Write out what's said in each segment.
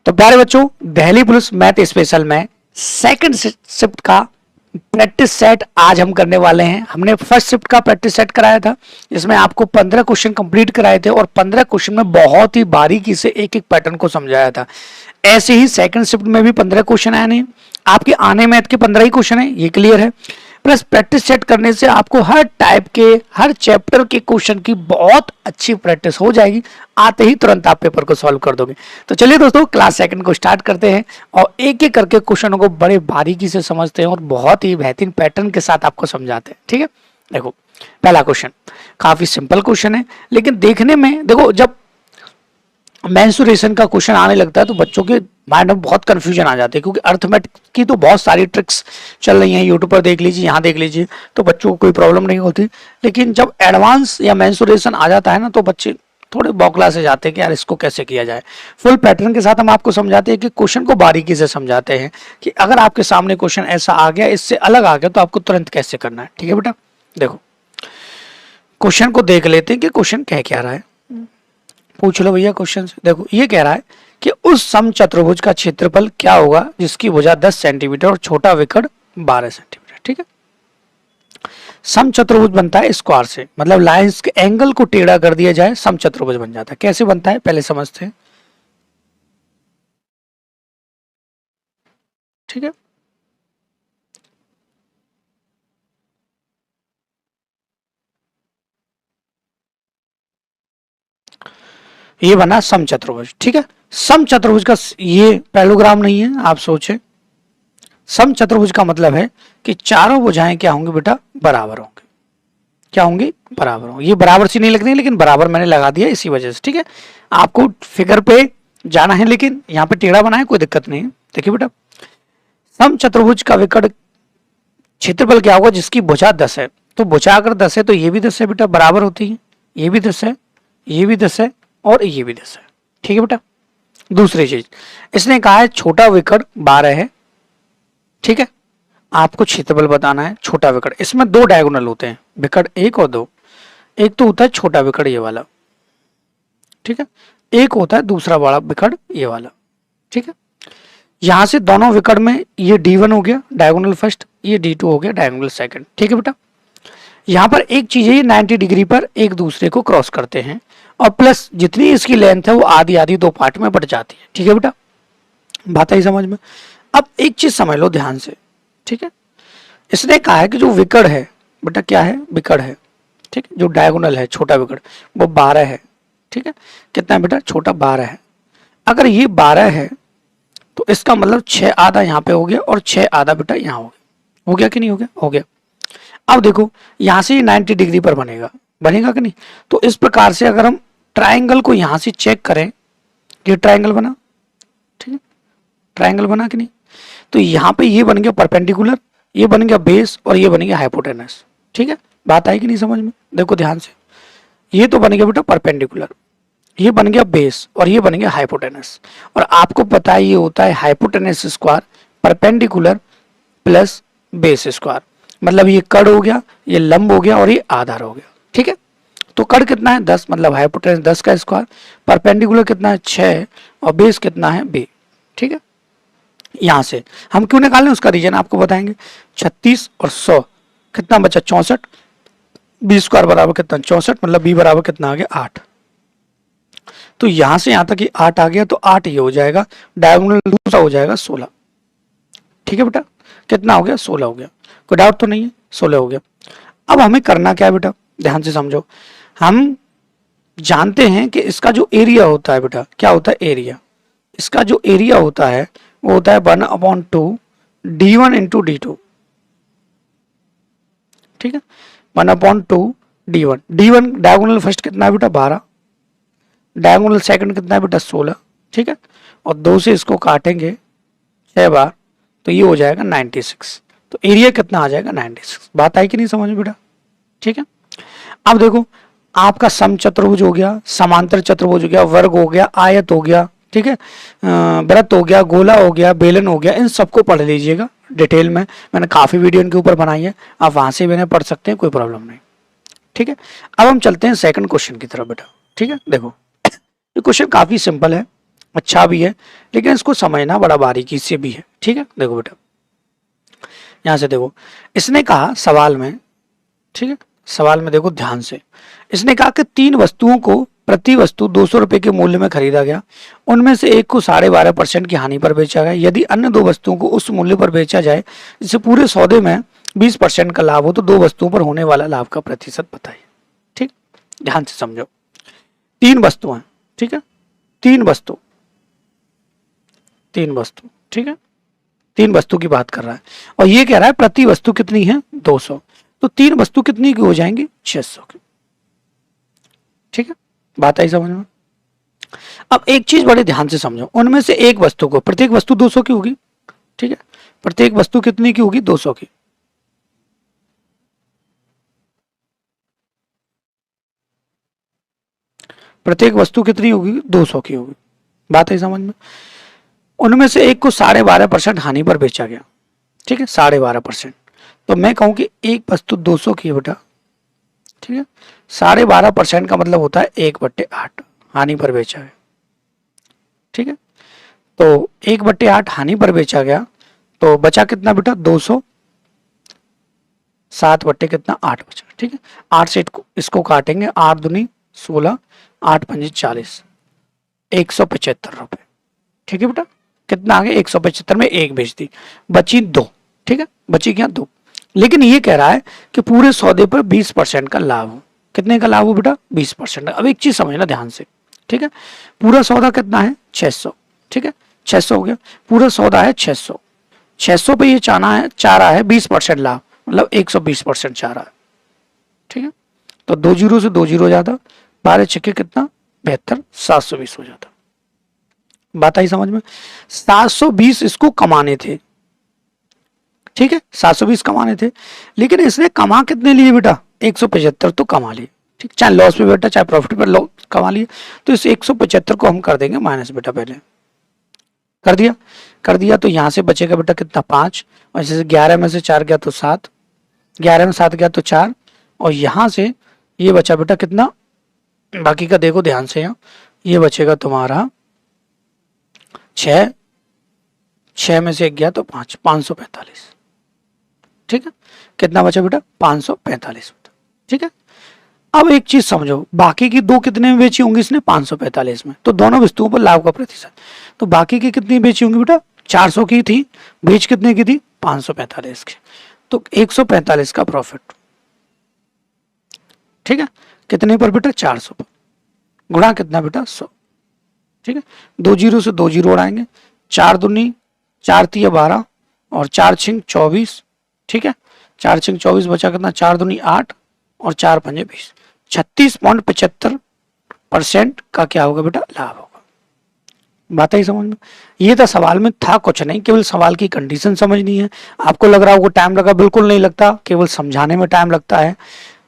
तो प्यारे बच्चों, दिल्ली पुलिस मैथ स्पेशल में सेकंड शिफ्ट का प्रैक्टिस सेट आज हम करने वाले हैं। हमने फर्स्ट शिफ्ट का प्रैक्टिस सेट कराया था, जिसमें आपको 15 क्वेश्चन कंप्लीट कराए थे और 15 क्वेश्चन में बहुत ही बारीकी से एक एक पैटर्न को समझाया था। ऐसे ही सेकंड शिफ्ट में भी 15 क्वेश्चन आए नहीं, आपके आने मैथ के 15 ही क्वेश्चन है, ये क्लियर है। प्लस प्रैक्टिस सेट करने से आपको हर टाइप के हर चैप्टर के क्वेश्चन की बहुत अच्छी प्रैक्टिस हो जाएगी, आते ही तुरंत आप पेपर को सॉल्व कर दोगे। तो चलिए दोस्तों, क्लास सेकंड को स्टार्ट करते हैं और एक एक करके क्वेश्चनों को बड़े बारीकी से समझते हैं और बहुत ही बेहतरीन पैटर्न के साथ आपको समझाते हैं। ठीक है, देखो पहला क्वेश्चन काफी सिंपल क्वेश्चन है, लेकिन देखने में देखो जब मेंसुरेशन का क्वेश्चन आने लगता है तो बच्चों के माइंड में बहुत कंफ्यूजन आ जाती है, क्योंकि अर्थमेटिक की तो बहुत सारी ट्रिक्स चल रही हैं, यूट्यूब पर देख लीजिए, यहाँ देख लीजिए, तो बच्चों को कोई प्रॉब्लम नहीं होती। लेकिन जब एडवांस या मेंसुरेशन आ जाता है ना, तो बच्चे थोड़े बौखला से जाते हैं कि यार इसको कैसे किया जाए। फुल पैटर्न के साथ हम आपको समझाते हैं कि क्वेश्चन को बारीकी से समझाते हैं कि अगर आपके सामने क्वेश्चन ऐसा आ गया, इससे अलग आ गया, तो आपको तुरंत कैसे करना है। ठीक है बेटा, देखो क्वेश्चन को देख लेते हैं कि क्वेश्चन कह क्या रहा है। पूछ लो भैया क्वेश्चन से। देखो ये कह रहा है कि उस समचतुर्भुज का क्षेत्रफल क्या होगा जिसकी भुजा 10 सेंटीमीटर और छोटा विकर्ण 12 सेंटीमीटर। ठीक है, समचतुर्भुज बनता है स्क्वायर से, मतलब लाइंस के एंगल को टेढ़ा कर दिया जाए, समचतुर्भुज बन जाता है। कैसे बनता है पहले समझते हैं। ठीक है, ये बना समचतुर्भुज। ठीक है, समचतुर्भुज का ये पैरेललोग्राम नहीं है, आप सोचें समचतुर्भुज का मतलब है कि चारों भुजाएं क्या होंगी बेटा, बराबर होंगे। क्या होंगी, बराबर होंगी। ये बराबर सी नहीं लगती, लेकिन बराबर मैंने लगा दिया इसी वजह से। ठीक है, आपको फिगर पे जाना है, लेकिन यहाँ पे टेढ़ा बना है, कोई दिक्कत नहीं है। देखिए बेटा, समचतुर्भुज का विकर्ण क्षेत्रफल क्या होगा जिसकी भुजा 10 है। तो भुजा अगर 10 है तो ये भी 10 है बेटा, बराबर होती है। ये भी 10 है, ये भी 10 है और ये भी 10 है। ठीक है बेटा, दूसरी चीज इसने कहा है छोटा विकर्ण 12 है। ठीक है, आपको क्षेत्रफल बताना है छोटा विकर्ण। इसमें दो डायगोनल होते हैं, विकर्ण 1 और 2। एक तो होता है छोटा विकर्ण ये वाला, ठीक है, एक होता है दूसरा बड़ा विकर्ण ये वाला। ठीक है, यहां से दोनों विकर्ण में ये D1 हो गया डायगोनल फर्स्ट, ये D2 हो गया डायगोनल सेकंड। ठीक है बेटा, यहां पर एक चीज है, ये 90 डिग्री पर एक दूसरे को क्रॉस करते हैं और प्लस जितनी इसकी लेंथ है वो आधी आधी दो पार्ट में बढ़ जाती है। ठीक है बेटा, बात आई समझ में। अब एक चीज समझ लो ध्यान से। ठीक है, इसने कहा है कि जो विकर्ण है बेटा, क्या है, विकर्ण है। ठीक है, जो डायगोनल है छोटा विकर्ण वो 12 है। ठीक है, कितना है बेटा, छोटा 12 है। अगर ये 12 है तो इसका मतलब 6 आधा यहाँ पे हो गया और 6 आधा बेटा यहाँ हो गया। हो गया कि नहीं हो गया, हो गया। अब देखो यहां से 90 डिग्री पर बनेगा, बनेगा कि नहीं। तो इस प्रकार से अगर हम ट्राइंगल को यहां से चेक करें, ये ट्राइंगल बना, ठीक है, ट्राइंगल बना कि नहीं। तो यहाँ पे ये बन गया परपेंडिकुलर, ये बन गया बेस और ये बन गया हाइपोटेनस। ठीक है, बात आई कि नहीं समझ में। देखो ध्यान से, ये तो बन गया बेटा परपेंडिकुलर, ये बन गया बेस और ये बन गया हाइपोटेनस। और आपको पता है ये होता है hypotenuse square perpendicular plus base square, मतलब ये कड़ हो गया, ये लंब हो गया और ये आधार हो गया। ठीक है, तो कड़ कितना है 10, मतलब हाइपोटेनस 10 का स्क्वायर, परपेंडिकुलर कितना है 6 और बेस कितना है b। ठीक है, यहां से हम क्यों निकालें उसका रीजन आपको बताएंगे। 36 और 100 कितना बचा 64, बी स्क्वायर बराबर कितना 64, मतलब b बराबर कितना आ गया 8। तो यहां से यहां तक ये 8 आ गया, तो 8 ये हो जाएगा, डायगोनल दूसरा हो जाएगा 16। ठीक है बेटा, कितना हो गया 16 हो गया, कोई डाउट तो नहीं है, 16 हो गया। अब हमें करना क्या है बेटा, ध्यान से समझो। हम जानते हैं कि इसका जो एरिया होता है बेटा, क्या होता है एरिया, इसका जो एरिया होता है वो होता है 1/2 D1 इंटू D2। ठीक है, 1/2 D1, D1 डायगोनल फर्स्ट कितना है बेटा 12, डायगोनल सेकंड कितना है बेटा 16। ठीक है, और 2 से इसको काटेंगे 6 बार तो ये हो जाएगा 96। तो एरिया कितना आ जाएगा 96। बात आई कि नहीं समझ में बेटा। ठीक है, अब देखो आपका समचतुर्भुज हो गया, समांतर चतुर्भुज हो गया, वर्ग हो गया, आयत हो गया, ठीक है, वृत्त हो गया, गोला हो गया, बेलन हो गया, इन सबको पढ़ लीजिएगा डिटेल में। मैंने काफी वीडियो इनके ऊपर बनाई है, आप वहां से भी इन्हें पढ़ सकते हैं, कोई प्रॉब्लम नहीं। ठीक है, अब हम चलते हैं सेकंड क्वेश्चन की तरफ बेटा। ठीक है, देखो ये क्वेश्चन काफी सिंपल है, अच्छा भी है, लेकिन इसको समझना बड़ा बारीकी से भी है। ठीक है, देखो बेटा यहां से देखो, इसने कहा सवाल में, ठीक है, सवाल में देखो ध्यान से, इसने कहा कि 3 वस्तुओं को प्रति वस्तु 200 रुपए के मूल्य में खरीदा गया, उनमें से एक को 12.5% की हानि पर बेचा गया। यदि अन्य 2 वस्तुओं को उस मूल्य पर बेचा जाए जिससे पूरे सौदे में 20% का लाभ हो, तो 2 वस्तुओं पर होने वाला लाभ का प्रतिशत बताइए। ठीक, ध्यान से समझो, 3 वस्तुएं, ठीक है, 3 वस्तु, 3 वस्तु, ठीक है, 3 वस्तु की बात कर रहा है और ये कह रहा है प्रति वस्तु कितनी है 200, तो 3 वस्तु कितनी की हो जाएंगी 600 की। ठीक है, बात आई समझ में। अब एक चीज बड़े ध्यान से समझो, उनमें से एक वस्तु को, प्रत्येक वस्तु 200 की होगी, ठीक है, प्रत्येक वस्तु कितनी की होगी 200 की। प्रत्येक वस्तु कितनी होगी 200 की होगी, बात आई समझ में। उनमें से एक को 12.5% हानि पर बेचा गया, ठीक है, 12.5%, तो मैं कहूं कि एक वस्तु 200 की है बेटा, ठीक है, 12.5% का मतलब होता है 1/8 हानि पर बेचा गया। ठीक है, तो 1/8 हानि पर बेचा गया, तो बचा कितना बेटा 200, 7 बट्टे कितना 8 बचा। ठीक है, 8 से इसको काटेंगे, 8 दूनी 16, 8 पंजे 40, 175 रुपए। ठीक है बेटा, कितना आ गया 175 में एक बेच दी, बची 2। ठीक है, बची क्या 2, लेकिन ये कह रहा है कि पूरे सौदे पर 20% का लाभ हो। कितने का लाभ हो बेटा 20%। अब एक चीज समझना ध्यान से, ठीक है, पूरा सौदा कितना है 600, ठीक है, 600 हो गया, पूरा सौदा है 600, 600 पे ये चाह रहा है 20% लाभ, मतलब 120% चाह रहा है। ठीक है, तो 2 जीरो से 2 जीरो जाता, 12 छक्के कितना 72, 720 हो जाता। बात आई समझ में। 720 इसको कमाने थे, ठीक है, 720 कमाने थे, लेकिन इसने कमा कितने लिए बेटा 175 तो कमा लिए। ठीक, चाहे लॉस पे बेटा चाहे प्रॉफिट पे कमा लिए, तो इस 175 को हम कर देंगे माइनस बेटा, पहले कर दिया तो यहां से बचेगा बेटा कितना 5, और जैसे 11 में से 4 गया तो 7, 11 में 7 गया तो 4, और यहां से ये बचा बेटा कितना, बाकी का देखो ध्यान से, यहाँ ये बचेगा तुम्हारा 6, 6 में से 1 गया तो 5, 545। ठीक है, कितना बचा बेटा 545। ठीक है, अब एक चीज समझो, बाकी की 2 कितने में बेची होंगी इसने 545 में, तो दोनों वस्तुओं पर लाभ का प्रतिशत, तो बाकी की कितनी बेची होंगी बेटा 400 की थी, बेच कितने की थी 545 की, तो 145 का प्रॉफिट। ठीक है, कितने पर बेटा 400 पर, गुणा कितना बेटा 100। ठीक है, 2 जीरो से 2 जीरो उड़ाएंगे, 4 दूनी 4 तिया 12, और 4 छिंग 24। ठीक है, 4 छिंग 24 बचा कितना 4 दूनी 8, और 4 पंजे 20, 36.75% का क्या होगा बेटा लाभ होगा। बात आई समझ में। ये तो सवाल में था कुछ नहीं, केवल सवाल की कंडीशन समझनी है। आपको लग रहा होगा टाइम लगा, बिल्कुल नहीं लगता, केवल समझाने में टाइम लगता है,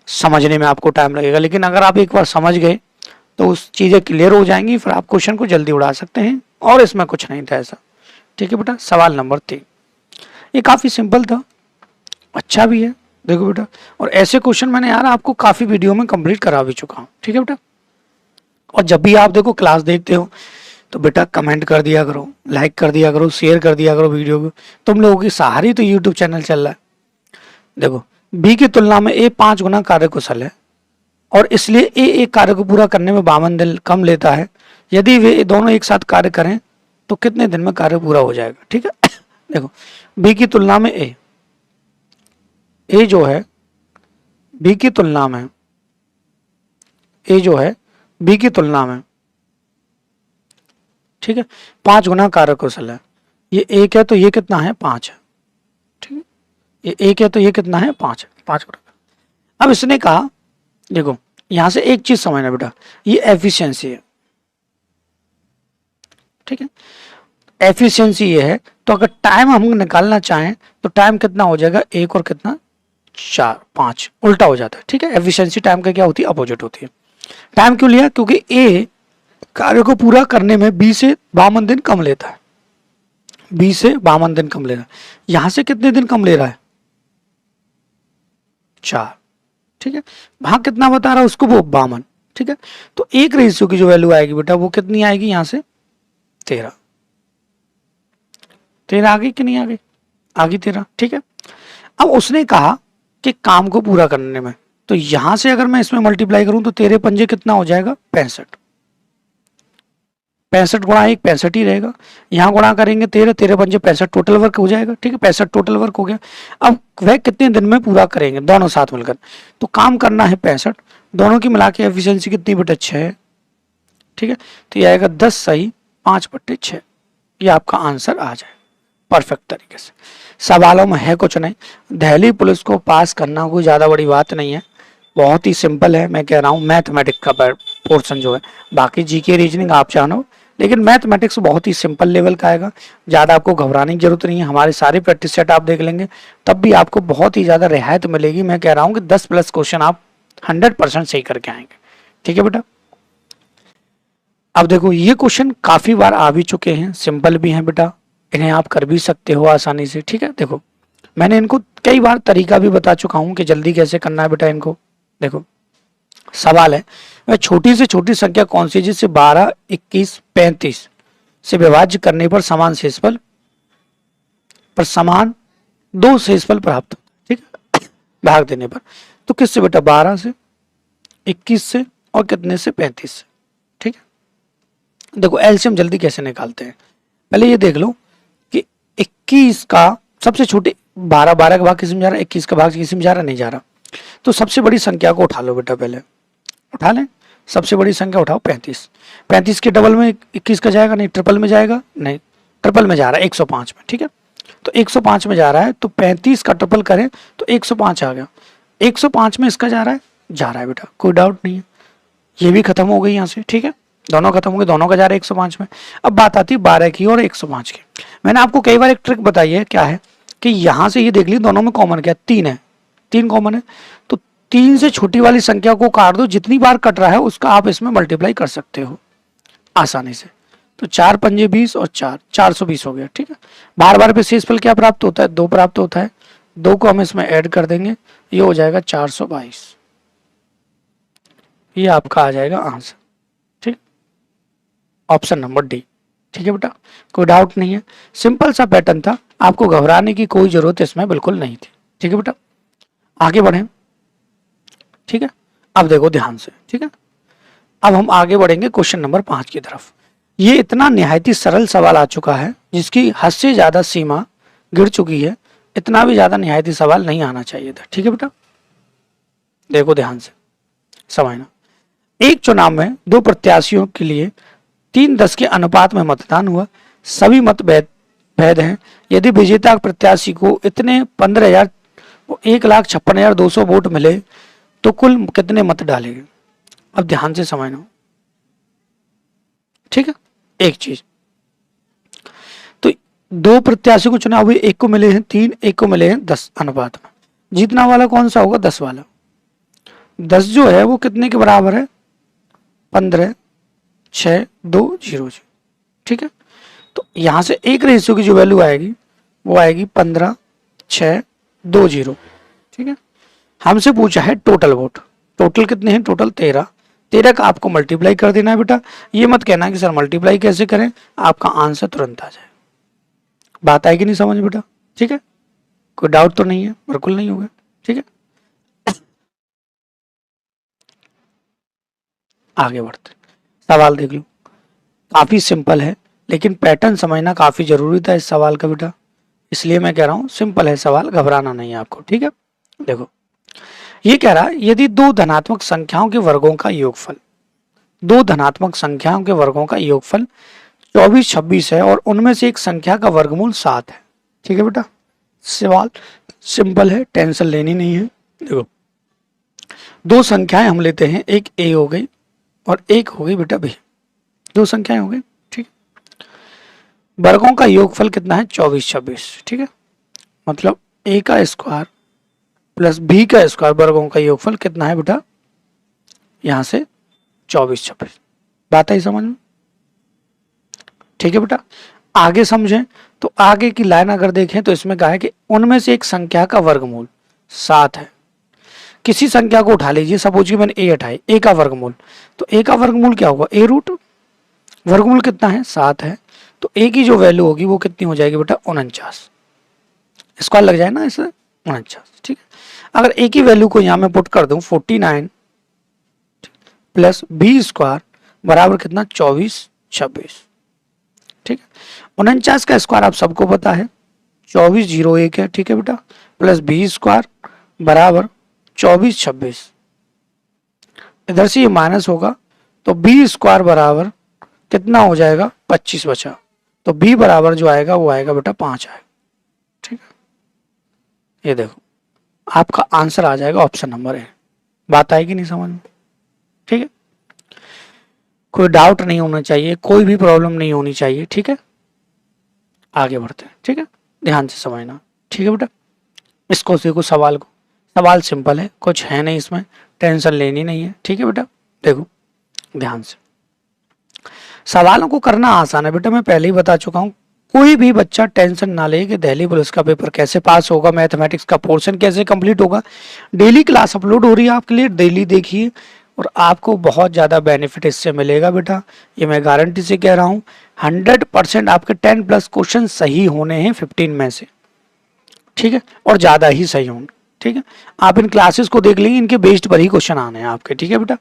समझने में आपको टाइम लगेगा, लेकिन अगर आप एक बार समझ गए तो उस चीजें क्लियर हो जाएंगी, फिर आप क्वेश्चन को जल्दी उड़ा सकते हैं, और इसमें कुछ नहीं था ऐसा। ठीक है बेटा, सवाल नंबर 3 ये काफी सिंपल था, अच्छा भी है, देखो बेटा, और ऐसे क्वेश्चन मैंने यार आपको काफी वीडियो में कंप्लीट करा भी चुका हूं। ठीक है बेटा, और जब भी आप देखो क्लास देखते हो तो बेटा कमेंट कर दिया करो, लाइक कर दिया करो, शेयर कर दिया करो वीडियो को, तुम लोगों की सहारे तो यूट्यूब चैनल चल रहा है। देखो बी की तुलना में ए 5 गुना कार्य कुशल है, और इसलिए ए एक कार्य को पूरा करने में 52 दिन कम लेता है। यदि वे दोनों एक साथ कार्य करें तो कितने दिन में कार्य पूरा हो जाएगा। ठीक है, देखो बी की तुलना में ए जो है, बी की तुलना में ए जो है बी की तुलना में, ठीक है, 5 गुना कार्य कुशल है। ये 1 है तो ये कितना है 5 है। ठीक है, ये 1 है तो ये कितना है 5 है, 5 गुना। अब इसने कहा, देखो यहां से एक चीज समझना बेटा, ये एफिशिएंसी है। ठीक है, एफिशिएंसी ये है, तो अगर टाइम हम निकालना चाहें तो टाइम कितना हो जाएगा 1 और कितना 4, 5 उल्टा हो जाता है। ठीक है, एफिशिएंसी टाइम का क्या होती है अपोजिट होती है। टाइम क्यों लिया, क्योंकि ए कार्य को पूरा करने में 20 से 52 दिन कम लेता है, 20 से 52 दिन कम ले रहा है। यहां से कितने दिन कम ले रहा है 4। ठीक है, वहां कितना बता रहा है उसको वो 52। ठीक है, तो एक रेशियो की जो वैल्यू आएगी बेटा वो कितनी आएगी, यहां से 13, 13 आ गई कि नहीं आ गई? आ गई 13, ठीक है। अब उसने कहा कि काम को पूरा करने में, तो यहां से अगर मैं इसमें मल्टीप्लाई करूं तो 13 पंजे कितना हो जाएगा? 65, 65 गुणा 1 65 ही रहेगा। यहाँ गुणा करेंगे 13, 13 पंजे 65, टोटल वर्क हो जाएगा, ठीक है, 65 टोटल वर्क हो गया। अब वह कितने दिन में पूरा करेंगे दोनों साथ मिलकर? तो काम करना है 65, दोनों की मिला के एफिशिएंसी कितनी बटे 6, ठीक है। तो ये आएगा 10 सही 5/6, ये आपका आंसर आ जाए परफेक्ट तरीके से। सवालों में है कुछ नहीं, दिल्ली पुलिस को पास करना कोई ज़्यादा बड़ी बात नहीं है, बहुत ही सिंपल है। मैं कह रहा हूँ मैथमेटिक्स का पोर्शन जो है, बाकी जीके रीजनिंग आप जानो, लेकिन मैथमेटिक्स बहुत ही सिंपल लेवल का आएगा, ज़्यादा आपको घबराने की जरूरत नहीं है। हमारे सारे प्रैक्टिस सेट आप देख लेंगे तब भी आपको बहुत ही ज़्यादा रियायत मिलेगी। मैं कह रहा हूँ कि 10+ क्वेश्चन आप 100% सही करके आएंगे, ठीक है बेटा। अब देखो ये क्वेश्चन काफ़ी बार आ भी चुके हैं, सिंपल भी हैं बेटा, इन्हें आप कर भी सकते हो आसानी से, ठीक है। देखो मैंने इनको कई बार तरीका भी बता चुका हूँ कि जल्दी कैसे करना है बेटा इनको। देखो सवाल है, वह छोटी से छोटी संख्या कौन सी जिससे 12, 21, 35 से विभाज्य करने पर समान शेषफल समान 2 शेषफल प्राप्त, ठीक है, भाग देने पर। तो किससे बेटा? 12 से, 21 से और कितने से? 35 से, ठीक है। देखो एलसीएम जल्दी कैसे निकालते हैं, पहले ये देख लो कि 21 का सबसे छोटे 12 का भाग किसी में जा रहा है, 21 का भाग किसी में जा रहा, नहीं जा रहा। तो सबसे बड़ी संख्या को उठा लो बेटा, पहले उठा लें, सबसे बड़ी संख्या उठाओ 35, 35 के डबल में 21 का जाएगा, नहीं ट्रिपल में जाएगा, नहीं ट्रिपल में जा रहा है 105 में, ठीक है। तो 105 में जा रहा है, तो 35 का ट्रिपल करें तो 105 आ गया, 105 में इसका जा रहा है बेटा, कोई डाउट नहीं है। ये भी खत्म हो गई यहाँ से, ठीक है, दोनों खत्म हो गए, दोनों का जा रहा है 105 में। अब बात आती है 12 की और 105 की। मैंने आपको कई बार एक ट्रिक बताई है, क्या है कि यहाँ से ये देख ली दोनों में कॉमन क्या? 3 है, 3 कॉमन है, तो 3 से छोटी वाली संख्या को काट दो, जितनी बार कट रहा है उसका आप इसमें मल्टीप्लाई कर सकते हो आसानी से। तो 4 पंजे 20 और 4 420 हो गया, ठीक है। बार बार पे शेषफल क्या प्राप्त होता है? 2 प्राप्त होता है, 2 को हम इसमें ऐड कर देंगे, ये हो जाएगा 422, ये आपका आ जाएगा आंसर, ठीक, ऑप्शन नंबर डी, ठीक है बेटा, कोई डाउट नहीं है, सिंपल सा पैटर्न था, आपको घबराने की कोई जरूरत इसमें बिल्कुल नहीं थी, ठीक है बेटा। आगे बढ़े, ठीक है, अब देखो ध्यान से, ठीक है। अब हम आगे बढ़ेंगे क्वेश्चन नंबर 5 की तरफ। ये इतना निहायती सरल सवाल आ चुका है जिसकी हद से ज्यादा सीमा गिर चुकी है, इतना भी ज्यादा निहायती सवाल नहीं आना चाहिए था, ठीक है बेटा। देखो ध्यान से समझना, एक चुनाव में 2 प्रत्याशियों के लिए 3:10 के अनुपात में मतदान हुआ, सभी मत वैध हैं। यदि विजेता प्रत्याशी को इतने 15,000 1,56,200 वोट मिले तो कुल कितने मत डालेंगे? अब ध्यान से समझना, ठीक है। एक चीज, तो 2 प्रत्याशी को चुनाव हुए, एक को मिले हैं 3, एक को मिले हैं 10 अनुपात में, जीतना वाला कौन सा होगा? 10 वाला। 10 जो है वो कितने के बराबर है? 15, 6, 2, 0, ठीक है। तो यहां से एक रेशियो की जो वैल्यू आएगी वो आएगी 15, 6, 2, 0, ठीक है। हमसे पूछा है टोटल वोट, टोटल कितने हैं? टोटल 13, 13 का आपको मल्टीप्लाई कर देना है बेटा। ये मत कहना कि सर मल्टीप्लाई कैसे करें, आपका आंसर तुरंत आ जाए। बात आएगी नहीं समझ बेटा, ठीक है, कोई डाउट तो नहीं है? बिल्कुल नहीं होगा, ठीक है। आगे बढ़ते, सवाल देख लो, काफी सिंपल है लेकिन पैटर्न समझना काफी जरूरी था इस सवाल का बेटा, इसलिए मैं कह रहा हूं सिंपल है सवाल, घबराना नहीं है आपको, ठीक है। देखो ये कह रहा है यदि 2 धनात्मक संख्याओं के वर्गों का योगफल, 2 धनात्मक संख्याओं के वर्गों का योगफल 24, 26 है और उनमें से एक संख्या का वर्गमूल 7 है, ठीक है बेटा। सवाल सिंपल है, टेंशन लेनी नहीं है। देखो 2 संख्याएं हम लेते हैं, एक ए हो गई और एक हो गई बेटा बी, 2 संख्याएं हो गई, ठीक है। वर्गों का योगफल कितना है? 24, 26, ठीक है। मतलब ए का स्क्वायर प्लस बी का स्क्वायर वर्गों का योगफल कितना है बेटा? यहां से 24, 26, बात आई समझ में, ठीक है बेटा। आगे समझें तो आगे की लाइन अगर देखें तो इसमें कहा है कि उनमें से एक संख्या का वर्गमूल 7 है। किसी संख्या को उठा लीजिए, सपोज कि मैंने ए उठाई, ए का वर्गमूल, तो ए का वर्गमूल क्या होगा? ए रूट, वर्गमूल कितना है? 7 है, तो ए की जो वैल्यू होगी वो कितनी हो जाएगी बेटा 49, स्क्वायर लग जाए ना इसे 49, ठीक है। अगर ए की वैल्यू को यहाँ मैं पुट कर दूं 49 प्लस बी स्क्वायर बराबर कितना 24 26, ठीक है। 49 का स्क्वायर आप सबको पता है 2401 है, ठीक है बेटा, प्लस बी स्क्वायर बराबर 24 26, इधर से ये माइनस होगा तो बी स्क्वायर बराबर कितना हो जाएगा 25 बचा, तो बी बराबर जो आएगा वो आएगा बेटा 5 आएगा, ठीक है। ये देखो आपका आंसर आ जाएगा ऑप्शन नंबर ए। बात आएगी नहीं समझ में, ठीक है। कोई डाउट नहीं होना चाहिए, कोई भी प्रॉब्लम नहीं होनी चाहिए, ठीक है। आगे बढ़ते हैं, ठीक है, ध्यान से समझना, ठीक है बेटा। इसको देखो सवाल को, सवाल सिंपल है, कुछ है नहीं इसमें, टेंशन लेनी नहीं है, ठीक है बेटा। देखो ध्यान से, सवालों को करना आसान है बेटा, मैं पहले ही बता चुका हूं। कोई भी बच्चा टेंशन ना ले कि दिल्ली पुलिस का पेपर कैसे पास होगा, मैथमेटिक्स का पोर्शन कैसे कंप्लीट होगा। डेली क्लास अपलोड हो रही है आपके लिए, डेली देखिए और आपको बहुत ज़्यादा बेनिफिट इससे मिलेगा बेटा, ये मैं गारंटी से कह रहा हूँ। 100% आपके 10+ क्वेश्चन सही होने हैं 15 में से, ठीक है, और ज़्यादा ही सही होंगे, ठीक है। आप इन क्लासेस को देख लेंगे, इनके बेस्ड पर ही क्वेश्चन आने हैं आपके, ठीक है बेटा।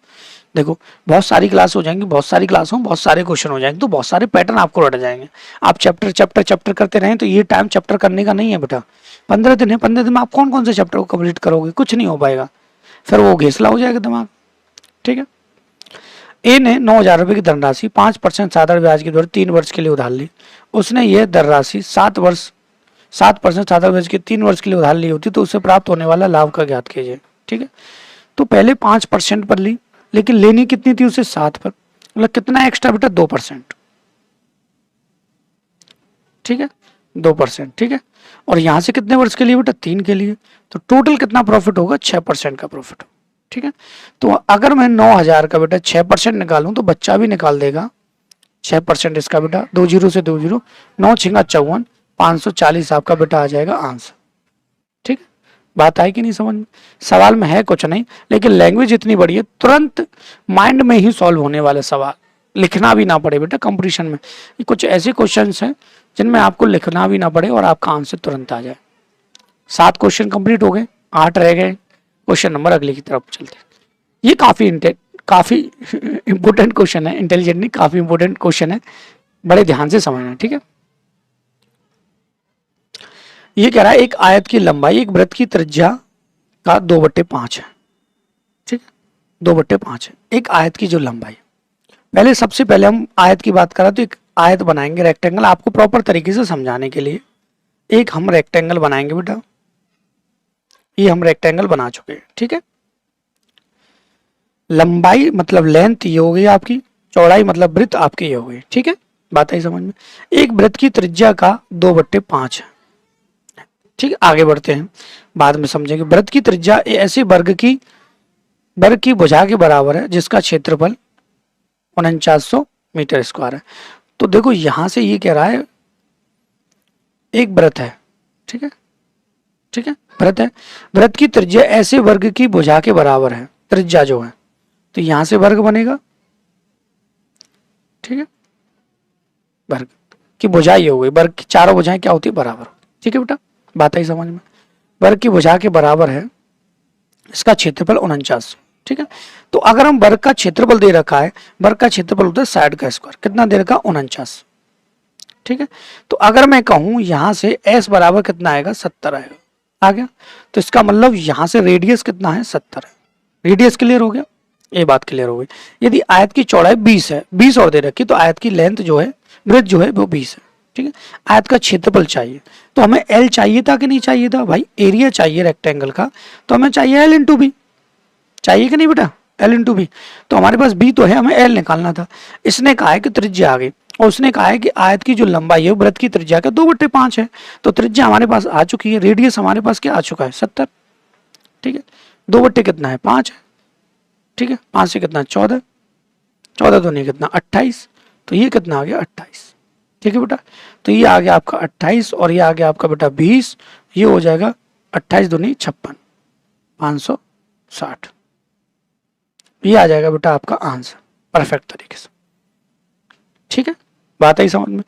देखो बहुत सारी क्लास हो जाएंगी, बहुत सारी क्लास हो, बहुत सारे क्वेश्चन हो जाएंगे, तो बहुत सारे पैटर्न आपको रट जाएंगे। आप चैप्टर चैप्टर चैप्टर करते रहें तो ये टाइम चैप्टर करने का नहीं है बेटा। 15 दिन है, 15 दिन में आप कौन कौन से चैप्टर को कंप्लीट करोगे, कुछ नहीं हो पाएगा, फिर वो घेसला हो जाएगा दिमाग, ठीक है। ए ने 9,000 रुपये की धनराशि 5% साधारण ब्याज की दर 3 वर्ष के लिए उधार ली। उसने यह धनराशि 7% साधारण ब्याज की 3 वर्ष के लिए उधार ली होती तो उससे प्राप्त होने वाला लाभ का ज्ञात कीजिए, ठीक है। तो पहले 5% पर ली, लेकिन लेनी कितनी थी उसे 7 पर, मतलब कितना एक्स्ट्रा बेटा 2%, ठीक है, 2%, ठीक है। और यहां से कितने वर्ष के लिए बेटा 3 के लिए, तो टोटल कितना प्रॉफिट होगा 6% का प्रॉफिट, ठीक है। तो अगर मैं 9,000 का बेटा 6% निकालूं तो बच्चा भी निकाल देगा 6% इसका बेटा, 2 जीरो से 2 जीरो, 9 छिंगा 54, 540 आपका बेटा आ जाएगा आंसर, ठीक है। बात आई कि नहीं समझ में, सवाल में है कुछ नहीं, लेकिन लैंग्वेज इतनी बड़ी है, तुरंत माइंड में ही सॉल्व होने वाले सवाल, लिखना भी ना पड़े बेटा कंपटीशन में। कुछ ऐसे क्वेश्चन हैं जिनमें आपको लिखना भी ना पड़े और आपका आंसर तुरंत आ जाए। 7 क्वेश्चन कंप्लीट हो गए, 8 रह गए, क्वेश्चन नंबर अगले की तरफ चलते हैं। ये काफी इंपॉर्टेंट क्वेश्चन है, इंटेलिजेंट नहीं, काफी इंपॉर्टेंट क्वेश्चन है, बड़े ध्यान से समझना, ठीक है। ये कह रहा है एक आयत की लंबाई एक वृत्त की त्रिज्या का 2/5 है, ठीक है, 2/5 है एक आयत की जो लंबाई। पहले सबसे पहले हम आयत की बात करें तो एक आयत बनाएंगे रेक्टेंगल, आपको प्रॉपर तरीके से समझाने के लिए एक हम रेक्टेंगल बनाएंगे बेटा। ये हम रेक्टेंगल बना चुके हैं, ठीक है। लंबाई मतलब लेंथ ये हो गई आपकी, चौड़ाई मतलब वृत्त आपकी ये हो गई, ठीक है। बात आई समझ में। एक वृत्त की त्रिज्या का 2/5 है, ठीक है। आगे बढ़ते हैं, बाद में समझेंगे। वृत्त की त्रिज्या ऐसे वर्ग की भुजा के बराबर है जिसका क्षेत्रफल 4900 मीटर स्क्वायर है। तो देखो यहां से ये कह रहा है एक वृत्त है, ठीक है, ठीक है, वृत्त है, वृत्त की त्रिज्या ऐसे वर्ग की भुजा के बराबर है, त्रिज्या जो है, तो यहां से वर्ग बनेगा, ठीक है, वर्ग की भुजा ये हो गई, वर्ग की चारों भुजाएं क्या होती है बराबर, ठीक है बेटा। बात आई समझ में। वर्ग की भुजा के बराबर है, इसका क्षेत्रफल 49, ठीक है। तो अगर हम वर्ग का क्षेत्रफल दे रखा है, वर्ग का क्षेत्रफल होता है साइड का स्क्वायर, कितना दे रखा 49, ठीक है। तो अगर मैं कहूं यहां से s बराबर कितना आएगा 70 आएगा, आ गया। तो इसका मतलब यहां से रेडियस कितना है 70 है, रेडियस क्लियर हो गया, ये बात क्लियर हो गई। यदि आयत की चौड़ाई 20 है, 20 और दे रखी, तो आयत की लेंथ जो है, वृत्त जो है वो 20 है, ठीक है। आयत का क्षेत्रफल चाहिए, तो हमें L चाहिए था कि नहीं चाहिए था भाई, एरिया चाहिए रेक्टेंगल का, तो हमें चाहिए L इंटू बी, चाहिए कि नहीं बेटा, L इंटू बी। तो हमारे पास B तो है, हमें L निकालना था। इसने कहा है कि त्रिज्या आ गई, और उसने कहा है कि आयत की जो लंबाई है वृत्त की त्रिज्या का 2/5 है, तो त्रिज्या हमारे पास आ चुकी है, रेडियस हमारे पास क्या आ चुका है 70, ठीक है। 2 कितना है 5 है, ठीक है, 5 से कितना 14, 14 तो नहीं कितना 28, तो ये कितना आ गया 28, ठीक है बेटा। तो ये आ गया आपका 28 और ये आ गया आपका बेटा 20, ये हो जाएगा 28 दूनी 56, 560, ये आ जाएगा बेटा आपका आंसर परफेक्ट तरीके से, ठीक है। बात आई समझ में।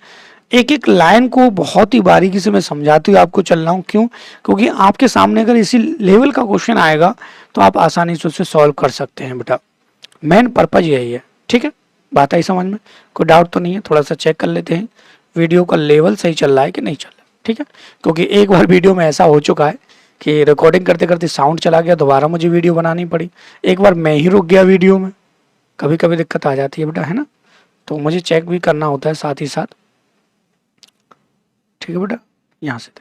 एक एक लाइन को बहुत ही बारीकी से मैं समझाती हुई आपको चल रहा हूँ। क्यों? क्योंकि आपके सामने अगर इसी लेवल का क्वेश्चन आएगा तो आप आसानी से उसे सॉल्व कर सकते हैं बेटा। मेन पर्पज यही है। ठीक है, बात आई समझ में? कोई डाउट तो नहीं है? थोड़ा सा चेक कर लेते हैं वीडियो का लेवल सही चल रहा है कि नहीं चल रहा है। ठीक है, क्योंकि एक बार वीडियो में ऐसा हो चुका है कि रिकॉर्डिंग करते करते साउंड चला गया, दोबारा मुझे वीडियो बनानी पड़ी। एक बार मैं ही रुक गया वीडियो में, कभी कभी दिक्कत आ जाती है बेटा, है ना? तो मुझे चेक भी करना होता है साथ ही साथ। ठीक है बेटा, यहाँ से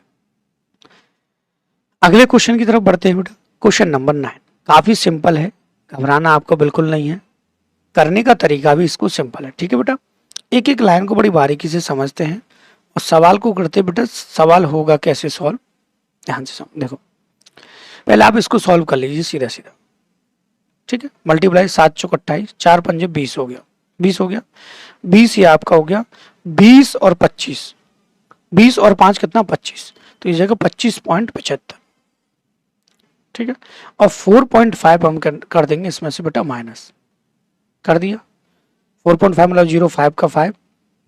अगले क्वेश्चन की तरफ बढ़ते हैं बेटा। क्वेश्चन नंबर 9 काफी सिंपल है, घबराना आपको बिल्कुल नहीं है, करने का तरीका भी इसको सिंपल है। ठीक है बेटा, एक एक लाइन को बड़ी बारीकी से समझते हैं और सवाल को करते हैं बेटा। सवाल होगा कैसे सॉल्व, ध्यान से समझ। देखो पहले आप इसको सॉल्व कर लीजिए सीधा सीधा। ठीक है, मल्टीप्लाई 7 चौक 28, 4 पंजे 20 हो गया। 20 हो गया, 20 ये आपका हो गया 20 और 25, 20 और 5 कितना 25, तो इस जगह 25.75। ठीक है, और 4.5 हम कर देंगे इसमें से बेटा माइनस कर दिया। 4.5 मतलब 0.5 का 5,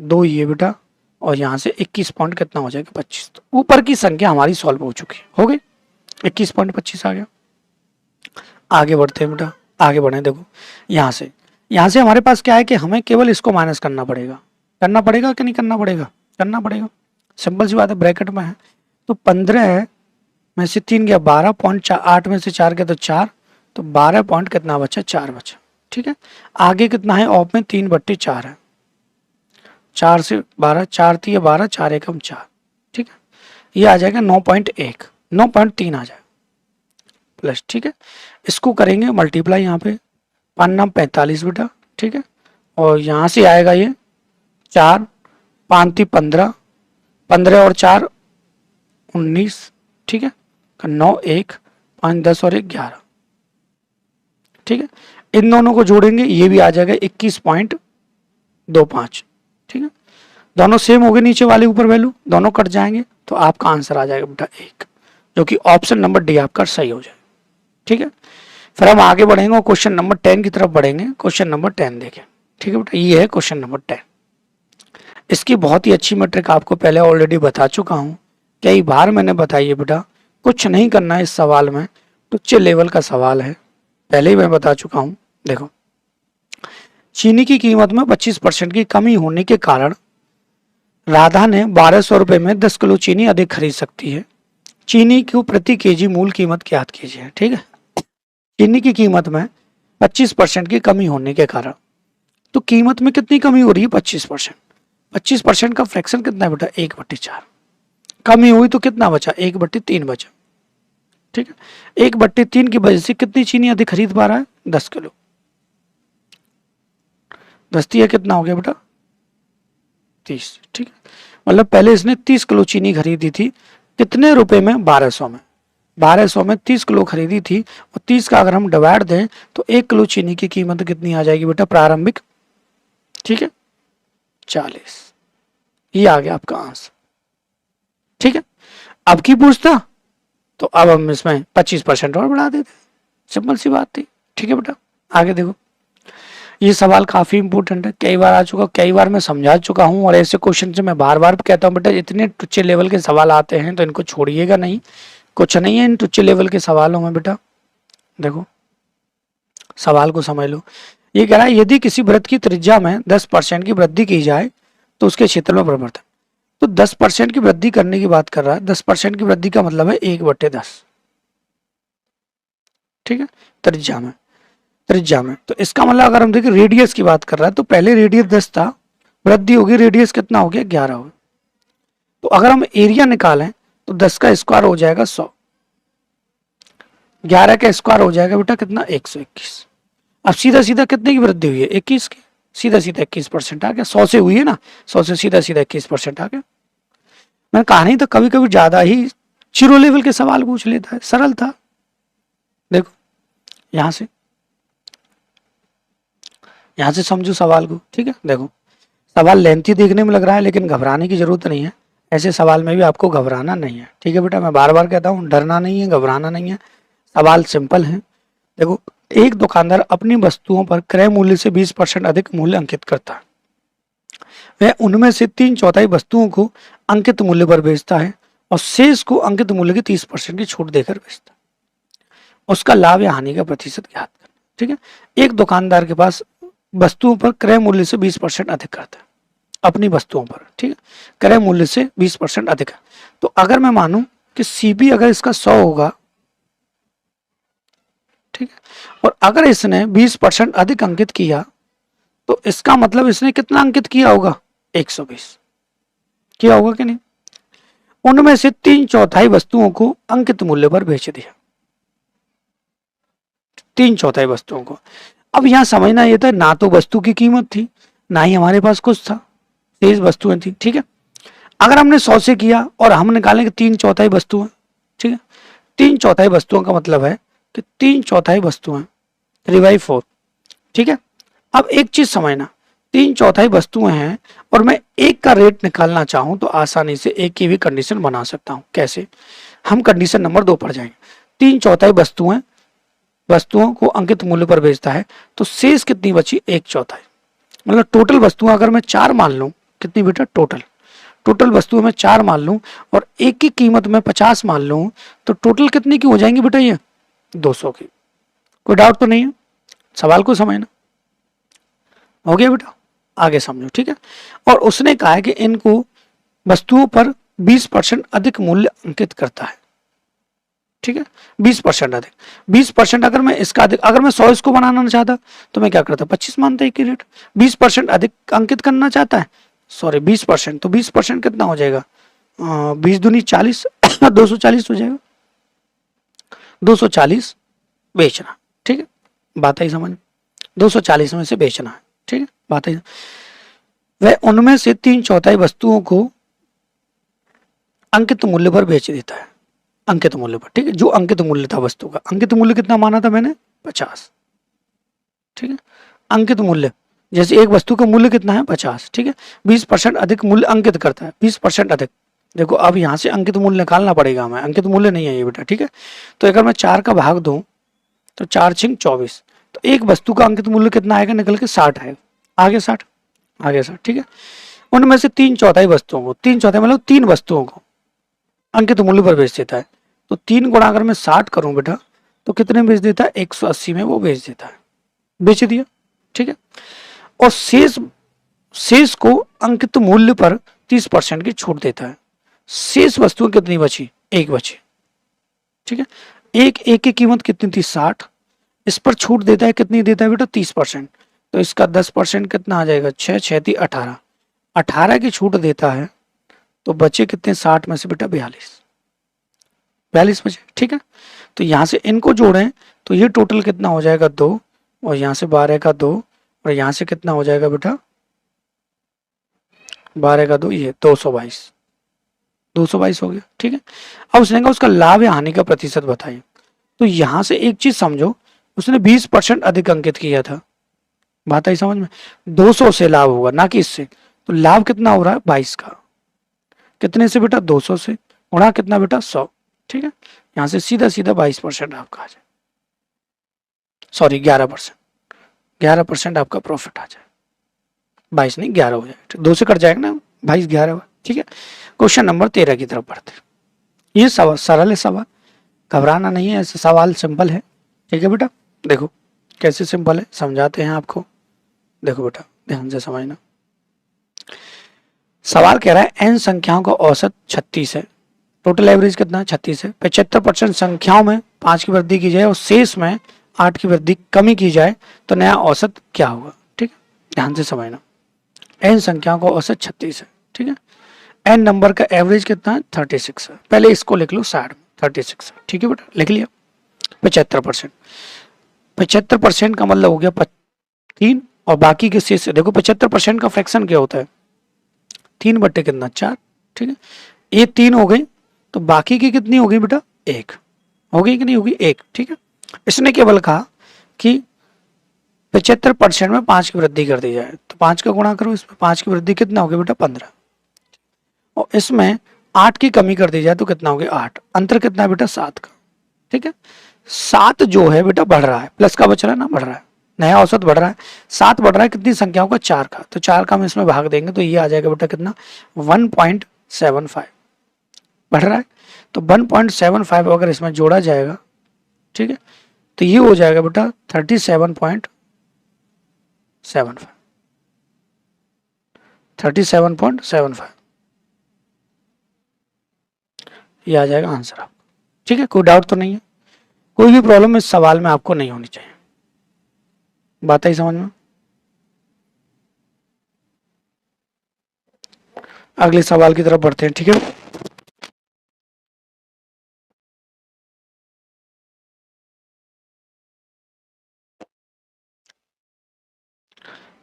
2 ये बेटा, और यहाँ से 21 पॉइंट कितना हो जाएगा 25। तो ऊपर की संख्या हमारी सॉल्व हो चुकी है, हो गई 21.25 आ गया। आगे बढ़ते हैं बेटा, आगे बढ़े। देखो यहाँ से हमारे पास क्या है कि हमें केवल इसको माइनस करना पड़ेगा कि नहीं करना पड़ेगा? करना पड़ेगा, सिंपल सी बात है, ब्रैकेट में है। तो 15 में से 3 गया 12.8 में से 4 गया तो 4, तो 12 पॉइंट कितना बचा 4 बचा। ठीक है, आगे कितना है ऑफ में 3/4 है, 4 से 12, 4 थी 12, 4 एकम 4। ठीक है, ये आ जाएगा 9.1, 9.3 आ जाएगा प्लस। ठीक है, इसको करेंगे मल्टीप्लाई यहाँ पे 5 नाम 45 बेटा। ठीक है, और यहाँ से आएगा ये 4, 5 थी 15, 15 और 4 19। ठीक है, 9 1 5 10 और 1 11। ठीक है, इन दोनों को जोड़ेंगे ये भी आ जाएगा 21.25। ठीक है, दोनों सेम हो गए, नीचे वाले ऊपर वैल्यू दोनों कट जाएंगे, तो आपका आंसर आ जाएगा बेटा 1, जो कि ऑप्शन नंबर डी आपका सही हो जाएगा। ठीक है, फिर हम आगे बढ़ेंगे और क्वेश्चन नंबर 10 की तरफ बढ़ेंगे। क्वेश्चन नंबर 10 देखें। ठीक है बेटा, ये है क्वेश्चन नंबर 10। इसकी बहुत ही अच्छी मैट्रिक आपको पहले ऑलरेडी बता चुका हूं, कई बार मैंने बताई है बेटा। कुछ नहीं करना है इस सवाल में, उच्च लेवल का सवाल है, पहले ही मैं बता चुका हूं। देखो, चीनी की कीमत में 25% की कमी होने के कारण राधा ने 1200 रुपए में 10 किलो चीनी अधिक खरीद सकती है। चीनी की प्रति केजी मूल कीमत ज्ञात कीजिए। ठीक है, चीनी की कीमत में 25% की कमी होने के कारण, तो कीमत में कितनी कमी हो रही है 25%। 25% का फ्रैक्शन कितना है बेटा 1/4। कमी हुई तो कितना बचा 1/3 बचा। ठीक है, 1/3 की वजह से कितनी चीनी अधिक खरीद पा रहा है 10 किलो। 10 दिया कितना हो गया बेटा 30। ठीक है, मतलब पहले इसने 30 किलो चीनी खरीदी थी, कितने रुपए में 1200 में। 1200 में 30 किलो खरीदी थी, और 30 का अगर हम डिवाइड दें तो 1 किलो चीनी की कीमत कितनी आ जाएगी बेटा प्रारंभिक। ठीक है, 40। ये आ गया आपका आंसर। ठीक है, अब की पूछता तो अब हम इसमें 25% और बढ़ा देते, सिंपल सी बात थी। ठीक है बेटा, आगे देखो, ये सवाल काफी इंपॉर्टेंट है, कई बार आ चुका, कई बार मैं समझा चुका हूं, और ऐसे क्वेश्चन से मैं बार बार कहता हूं बेटा, इतने टुच्चे लेवल के सवाल आते हैं तो इनको छोड़िएगा नहीं, कुछ नहीं है इन टुच्चे लेवल के सवालों में बेटा। देखो सवाल को समझ लो, ये कह रहा है यदि किसी वृत्त की त्रिज्या में 10% की वृद्धि की जाए तो उसके क्षेत्र में परिवर्तन। तो 10% की वृद्धि करने की बात कर रहा है, 10% की वृद्धि का मतलब है 1/10। ठीक है, त्रिज्या में तो इसका मतलब अगर हम देखें रेडियस की बात कर रहा है, तो पहले रेडियस 10 था, वृद्धि होगी, रेडियस कितना हो गया 11 हो गया। तो अगर हम एरिया निकालें तो 10 का स्क्वायर हो जाएगा 100, 11 का स्क्वायर हो जाएगा बेटा कितना 121। अब सीधा सीधा कितने की वृद्धि हुई है 21 की, सीधा सीधा 21% आ गया। 100 से हुई है ना, 100 से सीधा सीधा 21% आ गया। मैंने कहा नहीं तो कभी कभी ज्यादा ही जीरो लेवल के सवाल पूछ लेता है, सरल था। देखो यहां से समझो सवाल को। ठीक है, देखो सवाल लेंथी देखने में लग रहा है, लेकिन घबराने की जरूरत नहीं है, ऐसे सवाल में भी आपको घबराना नहीं है। ठीक है बेटा, मैं बार बार कहता हूँ डरना नहीं है, घबराना नहीं है, सवाल सिंपल है। देखो, एक दुकानदार अपनी वस्तुओं पर क्रय मूल्य से 20% अधिक मूल्य अंकित करता है। वह उनमें से 3/4 वस्तुओं को अंकित मूल्य पर बेचता है और शेष को अंकित मूल्य की 30% की छूट देकर बेचता है। उसका लाभ या हानि का प्रतिशत ज्ञात करना। ठीक है, एक दुकानदार के पास वस्तुओं पर क्रय मूल्य से 20% अधिक करता है, अपनी वस्तुओं पर, ठीक है, क्रय मूल्य से 20% अधिक है। तो अगर मैं मानूं कि सीपी अगर इसका 100 होगा, ठीक है, और अगर इसने 20% अधिक अंकित किया तो इसका मतलब इसने कितना अंकित किया होगा, 120 किया होगा कि नहीं। उनमें से 3/4 वस्तुओं को अंकित मूल्य पर बेच दिया, 3/4 वस्तुओं को। अब यहां समझना यह था, ना तो वस्तु की कीमत थी, ना ही हमारे पास कुछ था, शेष वस्तुएं थी। ठीक है, अगर हमने 100 से किया और हम निकालें कि 3/4 वस्तुएं, ठीक है, 3/4 वस्तुओं का मतलब है कि 3/4 वस्तुएं 3/4। ठीक है, अब एक चीज समझना, 3/4 वस्तुएं हैं और मैं एक का रेट निकालना चाहूं तो आसानी से एक की भी कंडीशन बना सकता हूं। कैसे? हम कंडीशन नंबर 2 पर जाएंगे। 3/4 वस्तुओं को अंकित मूल्य पर बेचता है तो शेष कितनी बची, 1/4। मतलब टोटल वस्तुएं अगर मैं 4 मान लूं, कितनी बेटा, टोटल वस्तुएं मैं 4 मान लूं और एक की कीमत में 50 मान लूं तो टोटल कितनी की हो जाएंगी बेटा, ये 200 की। कोई डाउट तो नहीं है? सवाल को समझना हो गया बेटा, आगे समझो। ठीक है, और उसने कहा है कि इनको वस्तुओं पर 20% अधिक मूल्य अंकित करता है। ठीक है, 20% अधिक, 20% अगर मैं इसका अधिक, अगर मैं 100 इसको बनाना चाहता तो मैं क्या करता, 25 मानता एक ही रेट। 20% अधिक अंकित करना चाहता है, सॉरी 20%, तो 20% कितना हो जाएगा, 20 दूनी 40 240 हो जाएगा, 240 बेचना। ठीक है, बात आई समझ, 240 में से बेचना है। ठीक है, बात आई। वह उनमें से 3/4 वस्तुओं को अंकित मूल्य पर बेच देता है, अंकित मूल्य पर। ठीक है, जो अंकित मूल्य था वस्तु का, अंकित मूल्य कितना माना था मैंने, 50। ठीक है, अंकित मूल्य, जैसे एक वस्तु का मूल्य कितना है, 50। ठीक है, 20% अधिक मूल्य अंकित करता है, 20% अधिक। देखो अब यहां से अंकित मूल्य निकालना पड़ेगा हमें, अंकित मूल्य नहीं है ये बेटा। ठीक है, तो अगर मैं 4 का भाग दूं तो 4 छिंग 24, तो एक वस्तु का अंकित मूल्य कितना आएगा, निकल के 60 आएगा, आगे 60, आगे 60। ठीक है, उनमें से 3/4 वस्तुओं को, 3/4 मतलब 3 वस्तुओं को अंकित मूल्य पर बेच देता है। तो 3 गुणा अगर मैं 60 करूं बेटा तो कितने बेच देता है, 180 में वो बेच देता है, बेच दिया। ठीक है, और शेष को अंकित मूल्य पर 30% की छूट देता है। शेष वस्तुएं कितनी बची, एक बची। ठीक है, एक की कीमत कितनी थी, 60, इस पर छूट देता है, कितनी देता है बेटा, 30%। तो इसका 10% कितना आ जाएगा, 6 6 18, 18 की छूट देता है। तो बचे कितने, 60 में से बेटा 42 बचे। ठीक है, तो यहां से इनको जोड़ें तो ये टोटल कितना हो जाएगा, 2, और यहां से 12 का 2, और यहां से कितना हो जाएगा बेटा, 12 का 2, ये 222 हो गया। ठीक है, अब उसने कहा उसका लाभ या हानि का प्रतिशत बताइए। तो यहां से एक चीज समझो, उसने 20% अधिक अंकित किया था, बात आई समझ में, 200 से लाभ होगा ना कि इससे। तो लाभ कितना हो रहा है, 22 का, कितने से बेटा, 200 से, गुणा कितना बेटा, 100। ठीक है, यहां से सीधा सीधा 22% आपका आ जाए, सॉरी 11% आपका प्रॉफिट आ जाए, 22 नहीं 11 हो जाए, 2 से कट जाएगा ना, 22 11। ठीक है, क्वेश्चन नंबर 13 की तरफ बढ़ते। ये सवाल सरल है, सवाल घबराना नहीं है, ऐसा सवाल सिंपल है। ठीक है बेटा, देखो कैसे सिंपल है, समझाते हैं आपको। देखो बेटा ध्यान से समझना, सवाल कह रहा है n संख्याओं का औसत 36 है, टोटल एवरेज कितना है, 36 है। 75% संख्याओं में 5 की वृद्धि की जाए और शेष में 8 की वृद्धि कमी की जाए तो नया औसत क्या होगा। ठीक है, ध्यान से समझना, n संख्याओं का औसत 36 है। ठीक है, n नंबर का एवरेज कितना है, 36 है। पहले इसको लिख लो साइड में, 36 है। ठीक है बेटा, लिख लिया। 75% का मतलब हो गया 3, और बाकी के शेष, देखो 75% का फ्रैक्शन क्या होता है, 3 बट्टे कितना, 4। ठीक है, ये 3 हो गई, तो बाकी की कितनी हो गई बेटा, 1 हो गई कि नहीं होगी, 1। ठीक है, इसने केवल कहा कि 75% में 5 की वृद्धि कर दी जाए, तो 5 का गुणा करो, इसमें 5 की वृद्धि कितना हो गया बेटा, 15, और इसमें 8 की कमी कर दी जाए तो कितना हो गया, 8, अंतर कितना है बेटा, 7 का। ठीक है, 7 जो है बेटा बढ़ रहा है, प्लस का बच रहा है ना, बढ़ रहा है, नया औसत बढ़ रहा है, 7 बढ़ रहा है कितनी संख्याओं का, 4 का, तो 4 का हम इसमें भाग देंगे तो ये आ जाएगा बेटा कितना 1.75 बढ़ रहा है। तो 1.75 अगर इसमें जोड़ा जाएगा, ठीक है, तो ये हो जाएगा बेटा 37.75 ये आ जाएगा आंसर आपका। ठीक है, कोई डाउट तो नहीं है, कोई भी प्रॉब्लम इस सवाल में आपको नहीं होनी चाहिए, बात आई समझ में। अगले सवाल की तरफ बढ़ते हैं, ठीक है।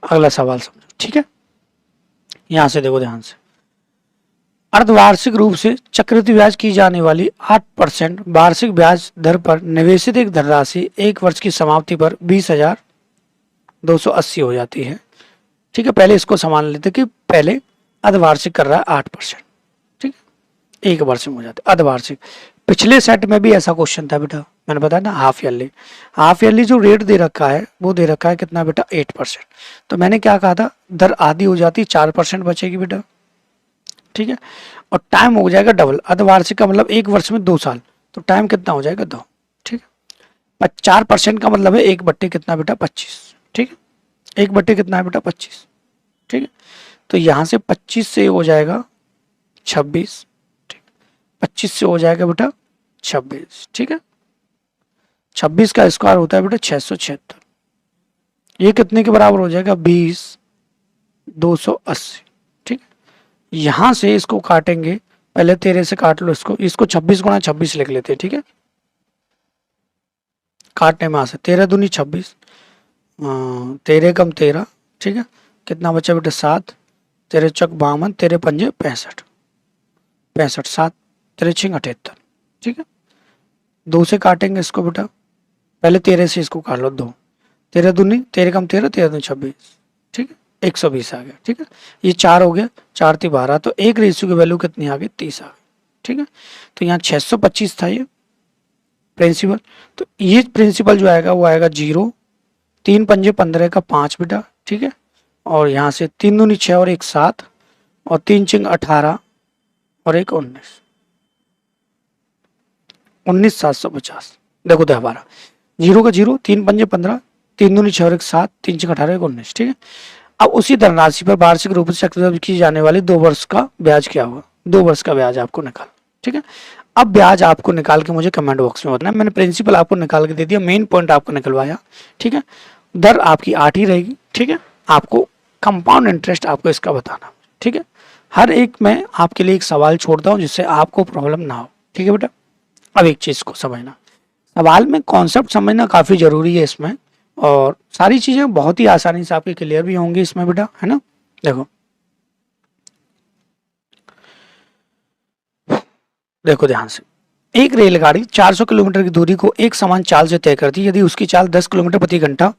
अगला सवाल समझो, ठीक है, यहां से देखो ध्यान से। अर्धवार्षिक रूप से चक्रवृद्धि ब्याज की जाने वाली 8% वार्षिक ब्याज दर पर निवेशित एक धनराशि 1 वर्ष की समाप्ति पर 20,280 हो जाती है। ठीक है, पहले इसको संभाल लेते कि पहले अर्धवार्षिक कर रहा है 8%, ठीक है, 1 वर्ष में हो जाता है अर्धवार्षिक। पिछले सेट में भी ऐसा क्वेश्चन था बेटा, मैंने बताया ना हाफ ईयरली जो रेट दे रखा है वो दे रखा है कितना बेटा 8%। तो मैंने क्या कहा था, दर आधी हो जाती 4% बचेगी बेटा, ठीक है, और टाइम हो जाएगा डबल। अर्धवार्षिक का मतलब 1 वर्ष में 2 साल, तो टाइम कितना हो जाएगा 2, ठीक है। 4% का मतलब है 1/, कितना बेटा 25, ठीक है, 1/, कितना है बेटा 25, ठीक है। तो यहां से 25 से हो जाएगा 26, ठीक, 25 से हो जाएगा बेटा 26, ठीक है। 26 का स्क्वायर होता है बेटा 676, ये कितने के बराबर हो जाएगा 20,280, ठीक है। यहां से इसको काटेंगे, पहले 13 से काट लो इसको 26 गुणा 26 लिख लेते हैं, ठीक है, काटने में आ से 13 दूनी 26, 13 कम 13, ठीक है, कितना बचा बेटा 7, 13 चौक 52, 13 पंजे 65, 7 13 छिंग 78, ठीक है। 2 से काटेंगे इसको बेटा, पहले 13 से इसको काट लो 2, 13 दूनी 13 कम 13, 13 दूनी 26, ठीक है, 120 आ गया, ठीक है। ये 4 हो गया, 4 3 12, तो 1 रेशियो की वैल्यू कितनी आ गई 30 आ गई, ठीक है। तो यहाँ 625 था ये प्रिंसिपल, तो ये प्रिंसिपल जो आएगा वो आएगा 0, 3 पंजे 15 का 5 बेटा, ठीक है, और यहाँ से 3 दूनी 6 और 1 7, और 3 चिंग 18 और 1 19, 19,750। देखो 10 12, 0 का 0, 3 पंजे 15, 3 दूनी 6 और 1 7, 3 चिंग 18 1 19, ठीक है। अब उसी धनराशि पर वार्षिक रूप से चक्रवृद्धि की जाने वाली 2 वर्ष का ब्याज क्या हुआ, 2 वर्ष का ब्याज आपको निकाल, ठीक है। अब ब्याज आपको निकाल के मुझे कमेंट बॉक्स में बताना है। मैंने प्रिंसिपल आपको निकाल के दे दिया, मेन पॉइंट आपको निकलवाया, ठीक है। दर आपकी 8 ही रहेगी, ठीक है। आपको कंपाउंड इंटरेस्ट आपको इसका बताना, ठीक है। हर एक मैं आपके लिए एक सवाल छोड़ता हूँ जिससे आपको प्रॉब्लम ना हो, ठीक है बेटा। अब एक चीज को समझना, सवाल में कॉन्सेप्ट समझना काफी जरूरी है इसमें, और सारी चीजें बहुत ही आसानी से आपके क्लियर भी होंगी इसमें बेटा, है ना। देखो ध्यान से, एक रेलगाड़ी 400 किलोमीटर की दूरी को एक समान चाल से तय करती है। यदि उसकी चाल 10 किलोमीटर प्रति घंटा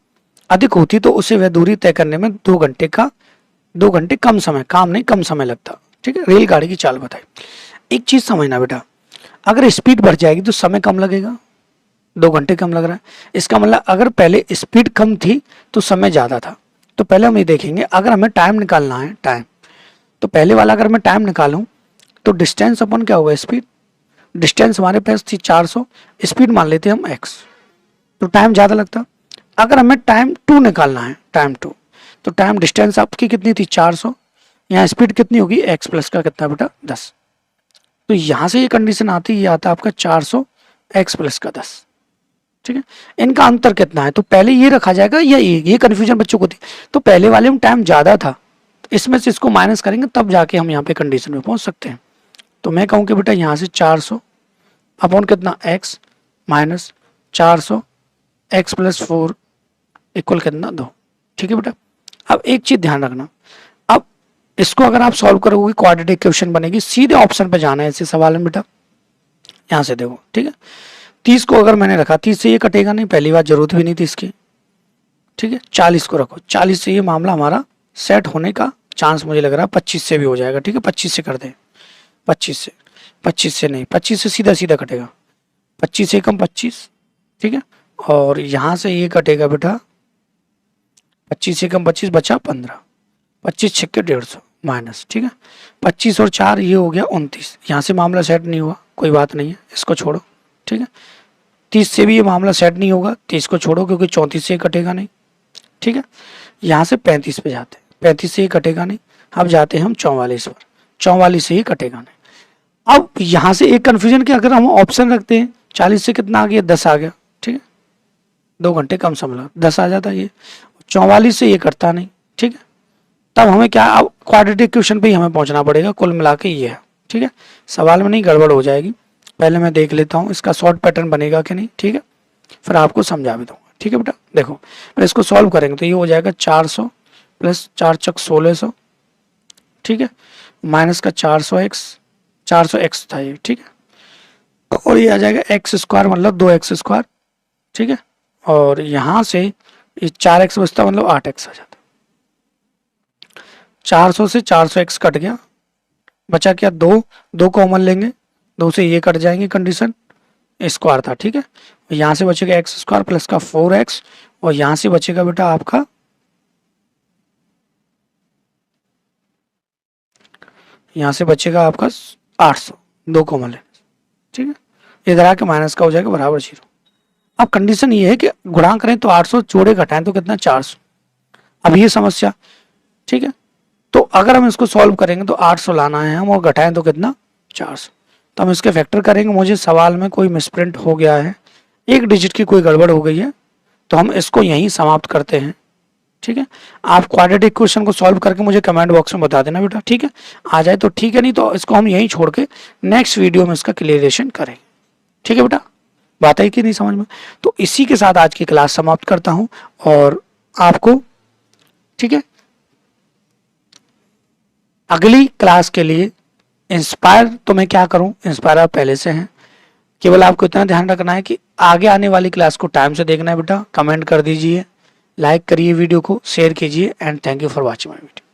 अधिक होती तो उसे वह दूरी तय करने में 2 घंटे कम समय, काम नहीं कम समय लगता, ठीक है। रेलगाड़ी की चाल बताई। एक चीज समझना बेटा, अगर स्पीड बढ़ जाएगी तो समय कम लगेगा, 2 घंटे कम लग रहा है। इसका मतलब अगर पहले स्पीड कम थी तो समय ज्यादा था। तो पहले हम ये देखेंगे, अगर हमें टाइम निकालना है, टाइम, तो पहले वाला अगर मैं टाइम निकालूं तो डिस्टेंस अपन क्या होगा स्पीड, डिस्टेंस हमारे पास थी 400, स्पीड मान लेते हैं हम x, तो टाइम ज़्यादा लगता। अगर हमें टाइम 2 निकालना है, टाइम 2, तो टाइम डिस्टेंस आपकी कितनी थी 400, यहाँ स्पीड कितनी होगी x प्लस का कितना बेटा 10। तो यहाँ से ये कंडीशन आती है, ये आता है आपका 400 x प्लस का 10, ठीक है। इनका अंतर कितना है, तो पहले ये रखा जाएगा या ये कन्फ्यूजन बच्चों को थी। तो पहले वाले में टाइम ज़्यादा था, इसमें से इसको माइनस करेंगे तब जाके हम यहाँ पे कंडीशन में पहुँच सकते हैं। तो मैं कहूँ कि बेटा यहाँ से 400 अपॉन कितना x minus 400 x plus 4 equal कितना 2, ठीक है बेटा। अब एक चीज ध्यान रखना, अब इसको अगर आप सॉल्व करोगे क्वाड्रेटिक इक्वेशन बनेगी, सीधे ऑप्शन पे जाना है ऐसे सवाल में बेटा। यहाँ से देखो, ठीक है, 30 को अगर मैंने रखा, 30 से ये कटेगा नहीं, पहली बात जरूरत भी नहीं थी इसकी, ठीक है। 40 को रखो, 40 से ये मामला हमारा सेट होने का चांस मुझे लग रहा है 25 से भी हो जाएगा, ठीक है। 25 से कर दें, 25 से नहीं, 25 से सीधा सीधा कटेगा, 25 से कम 25, ठीक है। और यहाँ से ये कटेगा बेटा 25 से कम 25 बचा 15, 25 छक्के 150 माइनस, ठीक है। 25 और 4 ये हो गया 29। यहाँ से मामला सेट नहीं हुआ, कोई बात नहीं है, इसको छोड़ो, ठीक है। 30 से भी ये मामला सेट नहीं होगा, 30 को छोड़ो क्योंकि 34 से कटेगा नहीं, ठीक है। यहाँ से 35 पे जाते हैं, 35 से ये कटेगा नहीं। अब जाते हैं हम 44 पर, 44 से ये कटेगा नहीं। अब यहाँ से एक कन्फ्यूजन कि अगर हम ऑप्शन रखते हैं 40 से कितना आ गया, 10 आ गया, ठीक है। 2 घंटे कम समय लगा, 10 आ जाता ये। 44 से ये कटता नहीं, ठीक है। तब हमें क्या, अब क्वाड्रेटिक इक्वेशन पे ही हमें पहुंचना पड़ेगा। कुल मिला के ये है, ठीक है। सवाल में नहीं गड़बड़ हो जाएगी। पहले मैं देख लेता हूँ इसका शॉर्ट पैटर्न बनेगा कि नहीं, ठीक है, फिर आपको समझा भी दूंगा, ठीक है बेटा। देखो फिर इसको सॉल्व करेंगे तो ये हो जाएगा 400 प्लस 4 चक 1600, ठीक है, माइनस का 400x था ये, ठीक है। और ये आ जाएगा एक्स स्क्वायर मतलब 2x स्क्वायर, ठीक है। और यहाँ से ये 4x बचता मतलब 8x आ जाता। 400 से 400x कट गया, बचा क्या 2 कॉमन लेंगे, 2 से ये कट जाएंगे, कंडीशन स्क्वायर था, ठीक है। यहाँ से बचेगा एक्स स्क्वायर प्लस का 4x, और यहाँ से बचेगा बेटा आपका यहाँ से बचेगा आपका 800, 2 कॉमन लेने, ठीक है। इधर आके माइनस का हो जाएगा बराबर 0। अब कंडीशन ये है कि गुणा करें तो 800, जोड़े घटाएं तो कितना 400। अब ये समस्या, ठीक है। तो अगर हम इसको सॉल्व करेंगे तो 800 लाना है हम, और घटाएं तो कितना 400। तो हम इसके फैक्टर करेंगे। मुझे सवाल में कोई मिसप्रिंट हो गया है, एक डिजिट की कोई गड़बड़ हो गई है, तो हम इसको यहीं समाप्त करते हैं, ठीक है। आप क्वाड्रेटिक इक्वेशन को सॉल्व करके मुझे कमेंट बॉक्स में बता देना बेटा, ठीक है। आ जाए तो ठीक है, नहीं तो इसको हम यहीं छोड़ के नेक्स्ट वीडियो में इसका क्लियरेशन करेंगे, ठीक है बेटा। बात है कि नहीं समझ में? तो इसी के साथ आज की क्लास समाप्त करता हूं, और आपको, ठीक है, अगली क्लास के लिए इंस्पायर तो मैं क्या करूं, इंस्पायर आप पहले से हैं, केवल आपको इतना ध्यान रखना है कि आगे आने वाली क्लास को टाइम से देखना है बेटा। कमेंट कर दीजिए, लाइक करिए वीडियो को, शेयर कीजिए, and thank you for watching my video.